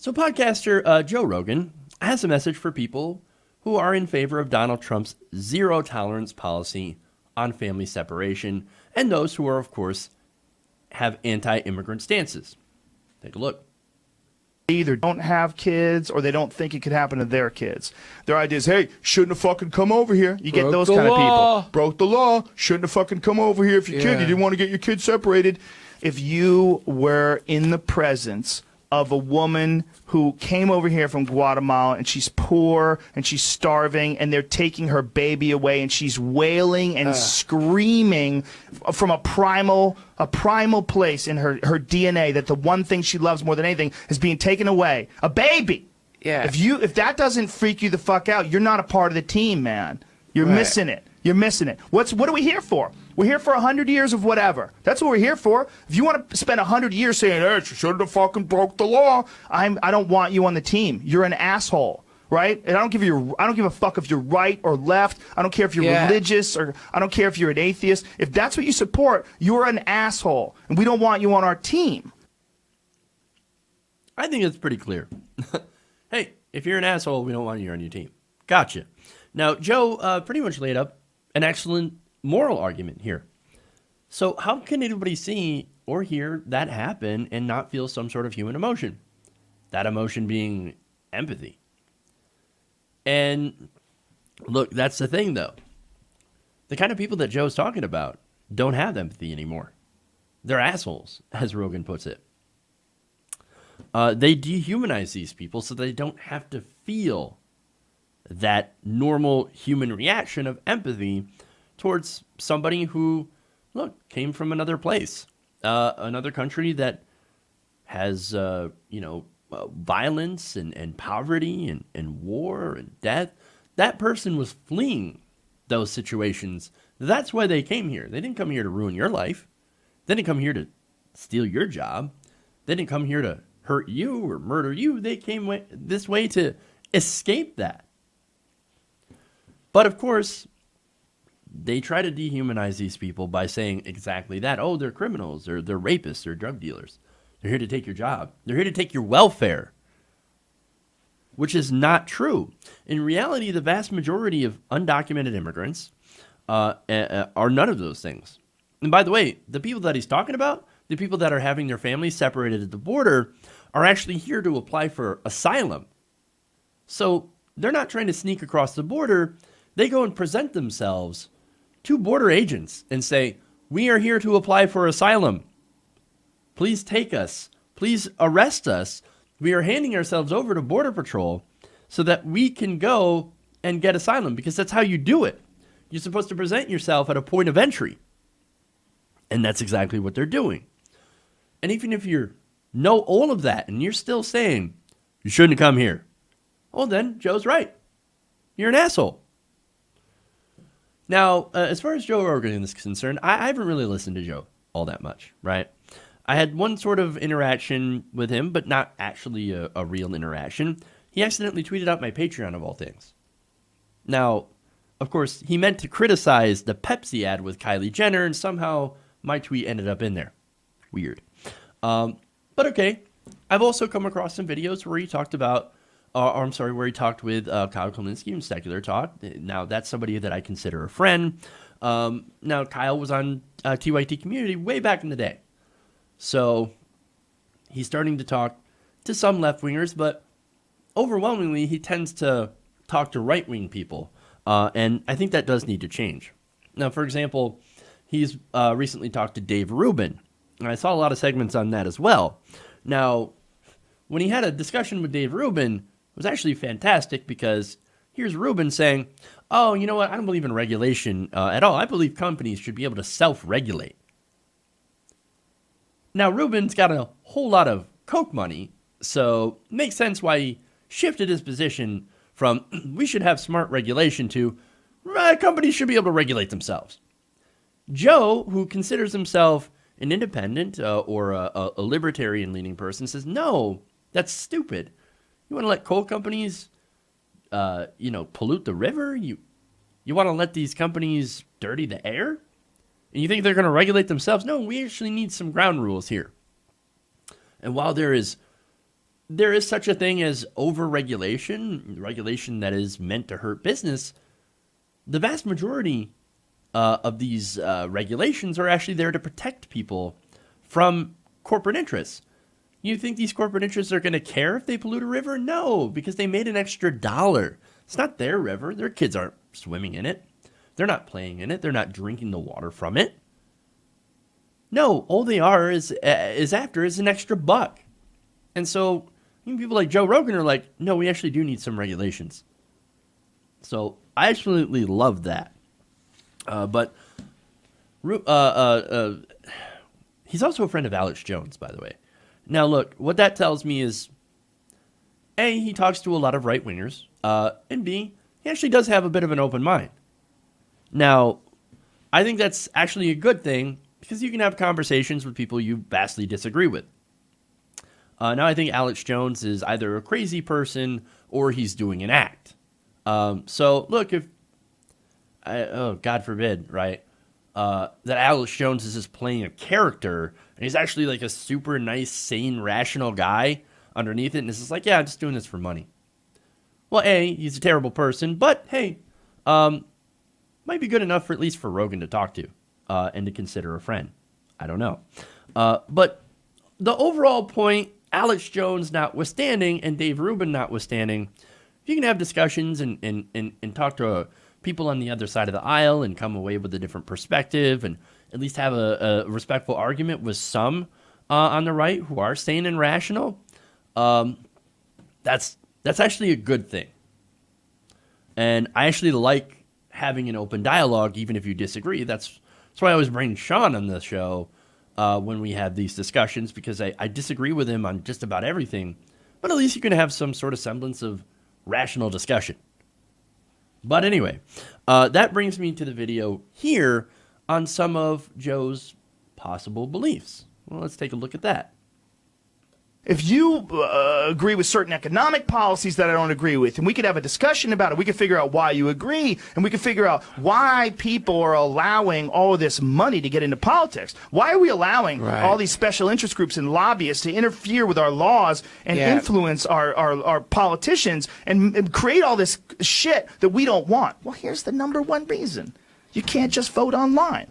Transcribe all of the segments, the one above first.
So podcaster Joe Rogan has a message for people who are in favor of Donald Trump's zero tolerance policy on family separation and those who are, of course, have anti-immigrant stances. Take a look. Either don't have kids or they don't think it could happen to their kids. Their idea is, hey, shouldn't have fucking come over here. You get those kind of people. Broke the law. Shouldn't have fucking come over here if your kid, you didn't want to get your kid separated. If you were in the presence of a woman who came over here from Guatemala and she's poor and she's starving and they're taking her baby away and she's wailing and screaming from a primal place in her DNA that the one thing she loves more than anything is being taken away. A baby. Yeah. If that doesn't freak you the fuck out, you're not a part of the team, man. You're missing it. You're missing it. What are we here for? We're here for 100 years of whatever. That's what we're here for. If you want to spend 100 years saying, hey, she should have fucking broke the law, I don't want you on the team. You're an asshole, right? And I don't give a fuck if you're right or left. I don't care if you're religious or I don't care if you're an atheist. If that's what you support, you're an asshole, and we don't want you on our team. I think it's pretty clear. Hey, if you're an asshole, we don't want you on your team. Gotcha. Now, Joe pretty much laid up an excellent moral argument here. So how can anybody see or hear that happen and not feel some sort of human emotion? That emotion being empathy. And look, that's the thing, though. The kind of people that Joe's talking about don't have empathy anymore. They're assholes, as Rogan puts it. They dehumanize these people so they don't have to feel that normal human reaction of empathy towards somebody who, look, came from another place, another country that has, violence and poverty and war and death. That person was fleeing those situations. That's why they came here. They didn't come here to ruin your life. They didn't come here to steal your job. They didn't come here to hurt you or murder you. They came this way to escape that. But of course, they try to dehumanize these people by saying exactly that. Oh, they're criminals, or they're rapists, or drug dealers. They're here to take your job. They're here to take your welfare, which is not true. In reality, the vast majority of undocumented immigrants are none of those things. And by the way, the people that he's talking about, the people that are having their families separated at the border, are actually here to apply for asylum. So they're not trying to sneak across the border. They go and present themselves to border agents and say, we are here to apply for asylum. Please take us. Please arrest us. We are handing ourselves over to Border Patrol so that we can go and get asylum, because that's how you do it. You're supposed to present yourself at a point of entry. And that's exactly what they're doing. And even if you know all of that and you're still saying, you shouldn't come here, well then, Joe's right. You're an asshole. Now, as far as Joe Rogan is concerned, I haven't really listened to Joe all that much, right? I had one sort of interaction with him, but not actually a real interaction. He accidentally tweeted out my Patreon, of all things. Now, of course, he meant to criticize the Pepsi ad with Kylie Jenner, and somehow my tweet ended up in there. Weird. But okay. I've also come across some videos where he talked about where he talked with Kyle Kalinske from Secular Talk. Now, that's somebody that I consider a friend. Now, Kyle was on TYT Community way back in the day. So he's starting to talk to some left-wingers, but overwhelmingly, he tends to talk to right-wing people. And I think that does need to change. Now, for example, he's recently talked to Dave Rubin. And I saw a lot of segments on that as well. Now, when he had a discussion with Dave Rubin, it was actually fantastic, because here's Rubin saying, oh, you know what? I don't believe in regulation at all. I believe companies should be able to self-regulate. Now, Rubin's got a whole lot of Coke money, so it makes sense why he shifted his position from we should have smart regulation to companies should be able to regulate themselves. Joe, who considers himself an independent or a libertarian-leaning person, says, no, that's stupid. You want to let coal companies, pollute the river? You want to let these companies dirty the air? And you think they're going to regulate themselves? No, we actually need some ground rules here. And while there is there is such a thing as over-regulation, regulation that is meant to hurt business, the vast majority of these regulations are actually there to protect people from corporate interests. You think these corporate interests are going to care if they pollute a river? No, because they made an extra dollar. It's not their river. Their kids aren't swimming in it. They're not playing in it. They're not drinking the water from it. No, all they are is after is an extra buck. And so people like Joe Rogan are like, no, we actually do need some regulations. So I absolutely love that. But he's also a friend of Alex Jones, by the way. Now, look, what that tells me is, A, he talks to a lot of right-wingers, and B, he actually does have a bit of an open mind. Now, I think that's actually a good thing because you can have conversations with people you vastly disagree with. Now, I think Alex Jones is either a crazy person or he's doing an act. So, look, God forbid, right, that Alex Jones is just playing a character, and he's actually like a super nice, sane, rational guy underneath it, and it's just like, yeah, I'm just doing this for money. Well, A, he's a terrible person, but hey, might be good enough for at least for Rogan to talk to and to consider a friend. I don't know. But the overall point, Alex Jones notwithstanding and Dave Rubin notwithstanding, if you can have discussions and talk to people on the other side of the aisle and come away with a different perspective and at least have a respectful argument with some on the right who are sane and rational, that's actually a good thing. And I actually like having an open dialogue, even if you disagree. That's why I always bring Sean on the show when we have these discussions, because I disagree with him on just about everything, but at least you can have some sort of semblance of rational discussion. But anyway, that brings me to the video here on some of Joe's possible beliefs. Well, let's take a look at that. If you agree with certain economic policies that I don't agree with, and we could have a discussion about it, we could figure out why you agree, and we could figure out why people are allowing all of this money to get into politics. Why are we allowing all these special interest groups and lobbyists to interfere with our laws and influence our politicians and create all this shit that we don't want? Well, here's the number one reason. You can't just vote online.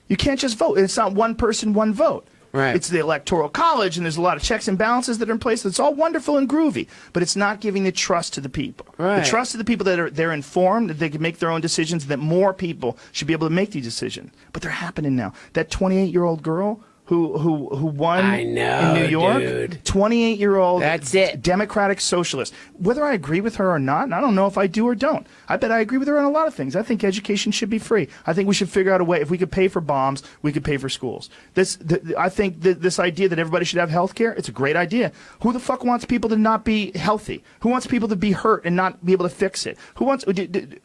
You can't just vote. It's not one person, one vote. Right. It's the Electoral College, and there's a lot of checks and balances that are in place. It's all wonderful and groovy, but it's not giving the trust to the people. Right. The trust to the people that they're informed, that they can make their own decisions, that more people should be able to make these decisions. But they're happening now. That 28-year-old girl who won in New York, dude. 28-year-old That's it. Democratic socialist. Whether I agree with her or not, and I don't know if I do or don't. I bet I agree with her on a lot of things. I think education should be free. I think we should figure out a way. If we could pay for bombs, we could pay for schools. I think this idea that everybody should have health care, it's a great idea. Who the fuck wants people to not be healthy? Who wants people to be hurt and not be able to fix it?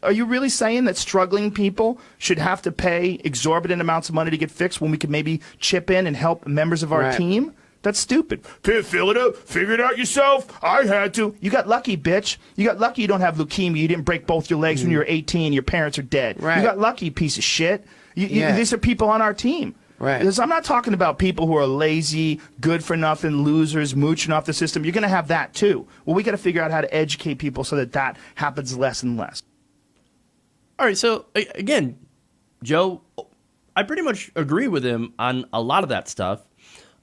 Are you really saying that struggling people should have to pay exorbitant amounts of money to get fixed when we could maybe chip in and help members of our team? That's stupid. Can't fill it up. Figure it out yourself. I had to. You got lucky, bitch. You got lucky you don't have leukemia. You didn't break both your legs when you were 18. Your parents are dead. Right. You got lucky, piece of shit. These are people on our team. Right. Because I'm not talking about people who are lazy, good-for-nothing, losers, mooching off the system. You're going to have that, too. Well, we got to figure out how to educate people so that happens less and less. All right, so, again, Joe, I pretty much agree with him on a lot of that stuff.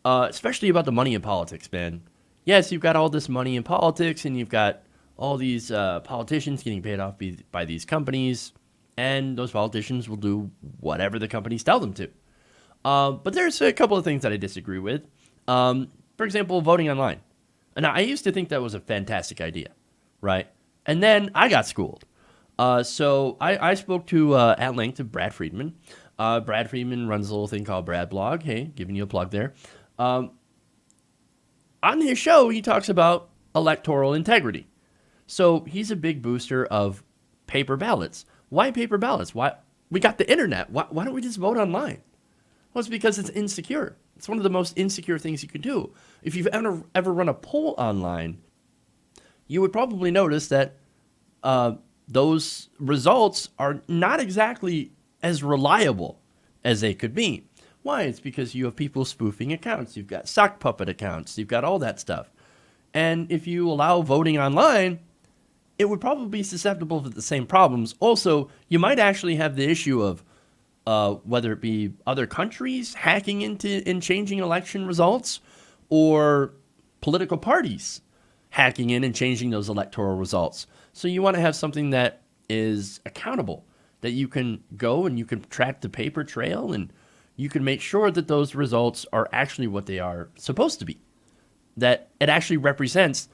Especially about the money in politics, man. Yes, you've got all this money in politics, and you've got all these politicians getting paid off by these companies, and those politicians will do whatever the companies tell them to. But there's a couple of things that I disagree with. For example, voting online. And I used to think that was a fantastic idea, right? And then I got schooled. So I spoke to, at length, to Brad Friedman. Brad Friedman runs a little thing called Brad Blog. Hey, giving you a plug there. On his show, he talks about electoral integrity. So he's a big booster of paper ballots. Why paper ballots? Why we got the internet? Why don't we just vote online? Well, it's because it's insecure. It's one of the most insecure things you can do. If you've ever run a poll online, you would probably notice that those results are not exactly as reliable as they could be. Why? It's because you have people spoofing accounts. You've got sock puppet accounts. You've got all that stuff. And if you allow voting online, it would probably be susceptible to the same problems. Also, you might actually have the issue of whether it be other countries hacking into and changing election results, or political parties hacking in and changing those electoral results. So you want to have something that is accountable, that you can go and you can track the paper trail, and you can make sure that those results are actually what they are supposed to be, that it actually represents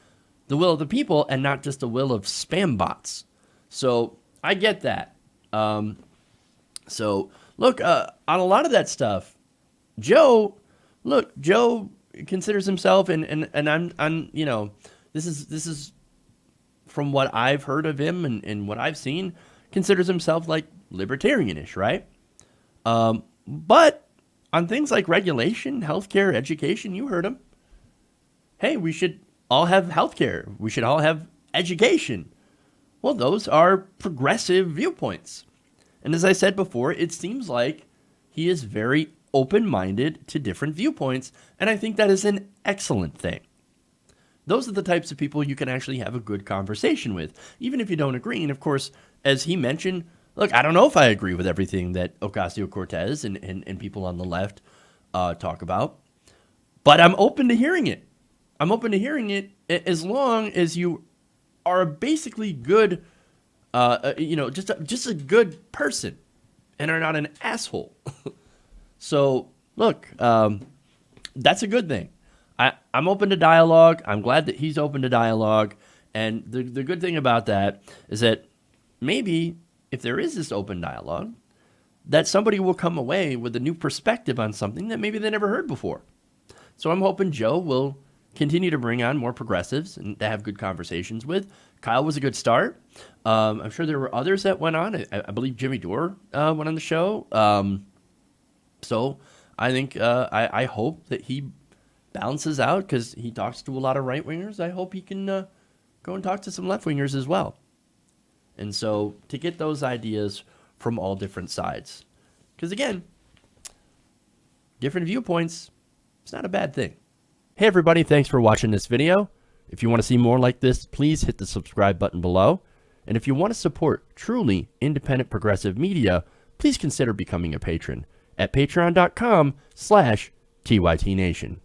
the will of the people and not just the will of spam bots. So I get that. So look, on a lot of that stuff, Joe considers himself, and I'm you know, this is from what I've heard of him and what I've seen, considers himself like libertarianish, right? But on things like regulation, healthcare, education, you heard him. Hey, we should all have healthcare. We should all have education. Well, those are progressive viewpoints. And as I said before, it seems like he is very open-minded to different viewpoints, and I think that is an excellent thing. Those are the types of people you can actually have a good conversation with, even if you don't agree. And of course, as he mentioned, look, I don't know if I agree with everything that Ocasio-Cortez and people on the left talk about, but I'm open to hearing it. I'm open to hearing it as long as you are basically good, just a good person and are not an asshole. So, look, that's a good thing. I'm open to dialogue. I'm glad that he's open to dialogue. And the good thing about that is that maybe if there is this open dialogue, that somebody will come away with a new perspective on something that maybe they never heard before. So I'm hoping Joe will continue to bring on more progressives and to have good conversations with. Kyle was a good start. I'm sure there were others that went on. I believe Jimmy Dore went on the show. So I think I hope that he balances out, because he talks to a lot of right-wingers. I hope he can go and talk to some left-wingers as well. And so to get those ideas from all different sides. Because again, different viewpoints, it's not a bad thing. Hey everybody, thanks for watching this video. If you want to see more like this, please hit the subscribe button below. And if you want to support truly independent progressive media, please consider becoming a patron at patreon.com/TYTNation.